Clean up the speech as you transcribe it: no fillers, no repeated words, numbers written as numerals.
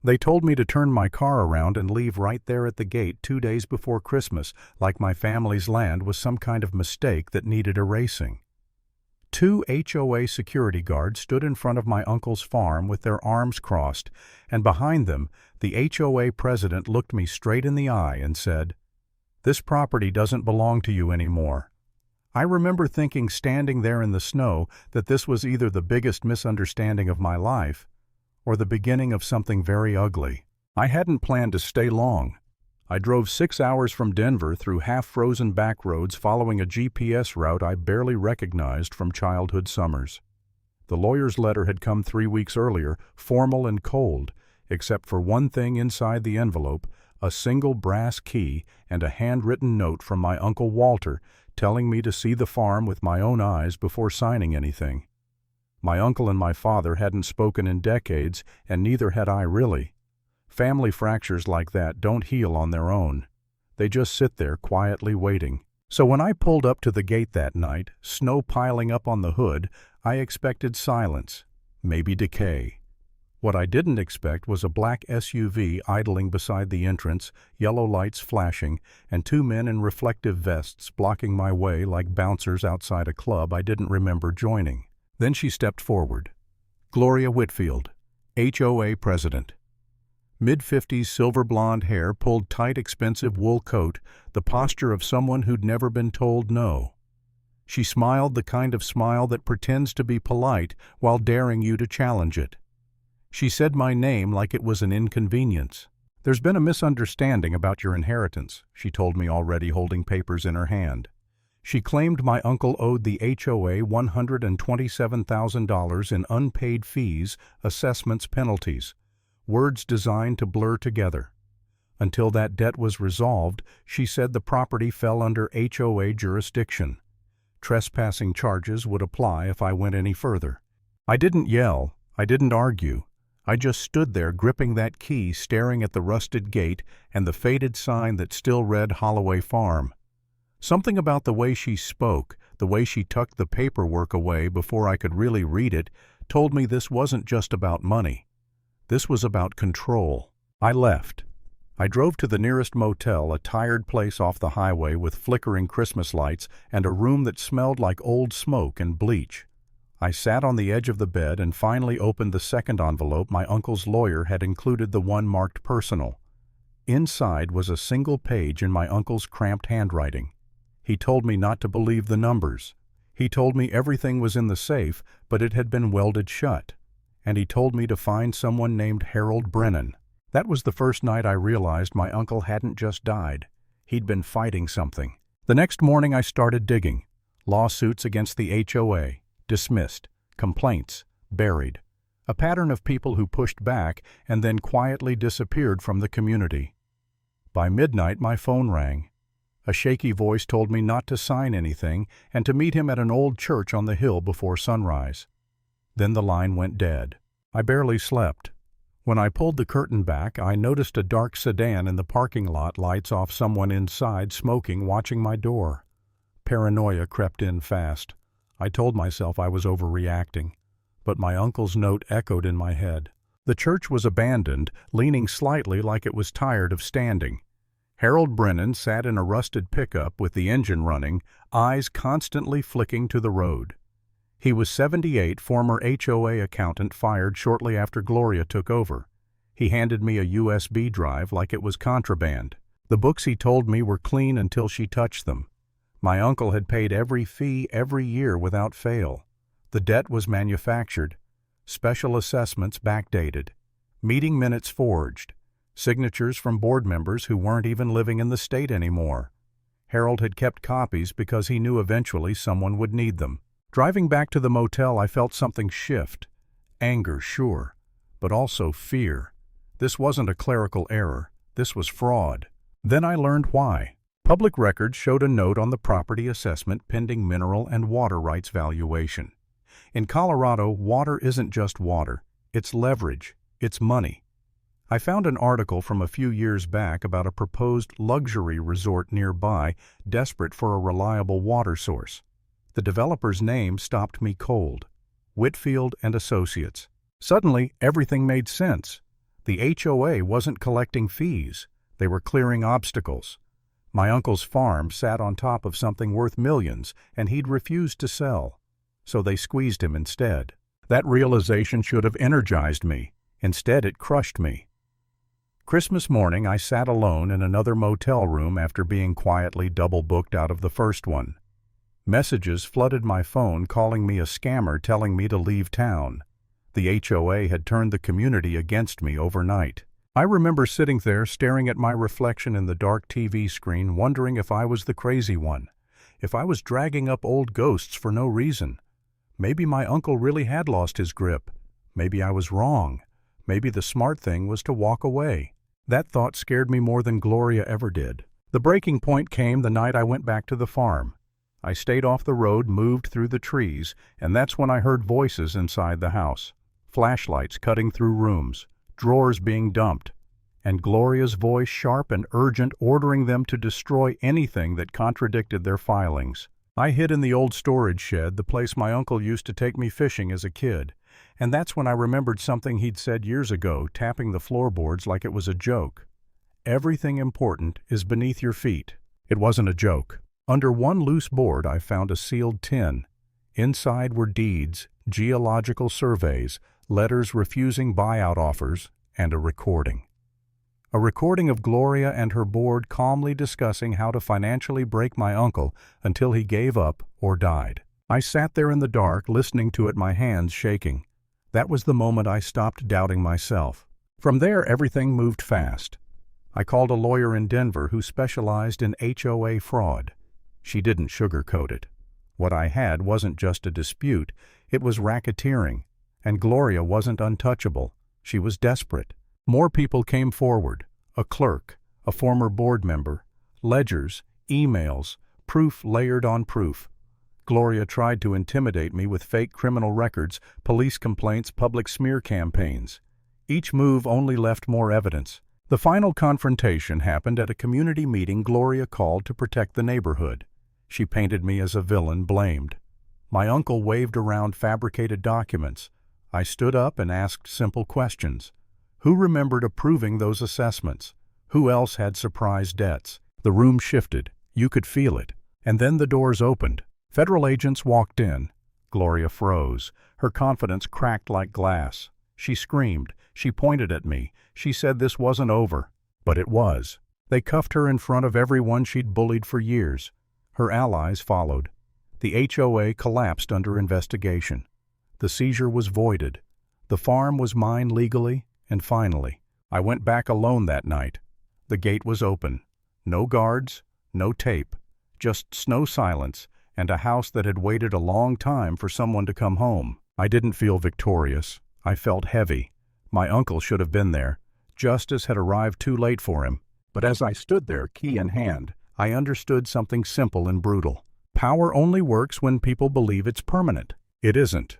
They told me to turn my car around and leave right there at the gate 2 days before Christmas, like my family's land was some kind of mistake that needed erasing. 2 HOA security guards stood in front of my uncle's farm with their arms crossed, and behind them, the HOA president looked me straight in the eye and said, "This property doesn't belong to you anymore." I remember thinking standing there in the snow that this was either the biggest misunderstanding of my life or the beginning of something very ugly. I hadn't planned to stay long. I drove 6 hours from Denver through half-frozen back roads following a GPS route I barely recognized from childhood summers. The lawyer's letter had come 3 weeks earlier, formal and cold, except for one thing inside the envelope, a single brass key and a handwritten note from my Uncle Walter telling me to see the farm with my own eyes before signing anything. My uncle and my father hadn't spoken in decades, and neither had I really. Family fractures like that don't heal on their own. They just sit there quietly waiting. So when I pulled up to the gate that night, snow piling up on the hood, I expected silence, maybe decay. What I didn't expect was a black SUV idling beside the entrance, yellow lights flashing, and 2 men in reflective vests blocking my way like bouncers outside a club I didn't remember joining. Then she stepped forward. Gloria Whitfield, HOA president. Mid-50s silver blonde hair, pulled tight expensive wool coat, the posture of someone who'd never been told no. She smiled the kind of smile that pretends to be polite while daring you to challenge it. She said my name like it was an inconvenience. "There's been a misunderstanding about your inheritance," she told me already, holding papers in her hand. She claimed my uncle owed the HOA $127,000 in unpaid fees, assessments, penalties. Words designed to blur together. Until that debt was resolved, she said the property fell under HOA jurisdiction. Trespassing charges would apply if I went any further. I didn't yell. I didn't argue. I just stood there gripping that key, staring at the rusted gate and the faded sign that still read Holloway Farm. Something about the way she spoke, the way she tucked the paperwork away before I could really read it, told me this wasn't just about money. This was about control. I left. I drove to the nearest motel, a tired place off the highway with flickering Christmas lights and a room that smelled like old smoke and bleach. I sat on the edge of the bed and finally opened the second envelope my uncle's lawyer had included, the one marked personal. Inside was a single page in my uncle's cramped handwriting. He told me not to believe the numbers. He told me everything was in the safe, but it had been welded shut. And he told me to find someone named Harold Brennan. That was the first night I realized my uncle hadn't just died. He'd been fighting something. The next morning I started digging. Lawsuits against the HOA, dismissed. Complaints, buried. A pattern of people who pushed back and then quietly disappeared from the community. By midnight my phone rang. A shaky voice told me not to sign anything and to meet him at an old church on the hill before sunrise. Then the line went dead. I barely slept. When I pulled the curtain back, I noticed a dark sedan in the parking lot, lights off, someone inside smoking, watching my door. Paranoia crept in fast. I told myself I was overreacting, but my uncle's note echoed in my head. The church was abandoned, leaning slightly like it was tired of standing. Harold Brennan sat in a rusted pickup with the engine running, eyes constantly flicking to the road. He was 78, former HOA accountant fired shortly after Gloria took over. He handed me a USB drive like it was contraband. The books, he told me, were clean until she touched them. My uncle had paid every fee every year without fail. The debt was manufactured. Special assessments backdated. Meeting minutes forged. Signatures from board members who weren't even living in the state anymore. Harold had kept copies because he knew eventually someone would need them. Driving back to the motel, I felt something shift. Anger, sure, but also fear. This wasn't a clerical error. This was fraud. Then I learned why. Public records showed a note on the property assessment pending mineral and water rights valuation. In Colorado, water isn't just water. It's leverage. It's money. I found an article from a few years back about a proposed luxury resort nearby, desperate for a reliable water source. The developer's name stopped me cold. Whitfield and Associates. Suddenly, everything made sense. The HOA wasn't collecting fees. They were clearing obstacles. My uncle's farm sat on top of something worth millions, and he'd refused to sell. So they squeezed him instead. That realization should have energized me. Instead, it crushed me. Christmas morning, I sat alone in another motel room after being quietly double-booked out of the first one. Messages flooded my phone calling me a scammer, telling me to leave town. The HOA had turned the community against me overnight. I remember sitting there staring at my reflection in the dark TV screen, wondering if I was the crazy one, if I was dragging up old ghosts for no reason. Maybe my uncle really had lost his grip. Maybe I was wrong. Maybe the smart thing was to walk away. That thought scared me more than Gloria ever did. The breaking point came the night I went back to the farm. I stayed off the road, moved through the trees, and that's when I heard voices inside the house. Flashlights cutting through rooms, drawers being dumped, and Gloria's voice, sharp and urgent, ordering them to destroy anything that contradicted their filings. I hid in the old storage shed, the place my uncle used to take me fishing as a kid, and that's when I remembered something he'd said years ago, tapping the floorboards like it was a joke. Everything important is beneath your feet. It wasn't a joke. Under one loose board I found a sealed tin. Inside were deeds, geological surveys, letters refusing buyout offers, and a recording. A recording of Gloria and her board calmly discussing how to financially break my uncle until he gave up or died. I sat there in the dark, listening to it, my hands shaking. That was the moment I stopped doubting myself. From there, everything moved fast. I called a lawyer in Denver who specialized in HOA fraud. She didn't sugarcoat it. What I had wasn't just a dispute, it was racketeering. And Gloria wasn't untouchable. She was desperate. More people came forward. A clerk, a former board member, ledgers, emails, proof layered on proof. Gloria tried to intimidate me with fake criminal records, police complaints, public smear campaigns. Each move only left more evidence. The final confrontation happened at a community meeting Gloria called to protect the neighborhood. She painted me as a villain, blamed. My uncle waved around fabricated documents. I stood up and asked simple questions. Who remembered approving those assessments? Who else had surprise debts? The room shifted. You could feel it. And then the doors opened. Federal agents walked in. Gloria froze. Her confidence cracked like glass. She screamed. She pointed at me. She said this wasn't over. But it was. They cuffed her in front of everyone she'd bullied for years. Her allies followed. The HOA collapsed under investigation. The seizure was voided. The farm was mine legally, and finally, I went back alone that night. The gate was open. No guards, no tape, just snow silence and a house that had waited a long time for someone to come home. I didn't feel victorious. I felt heavy. My uncle should have been there. Justice had arrived too late for him. But as I stood there, key in hand, I understood something simple and brutal. Power only works when people believe it's permanent. It isn't.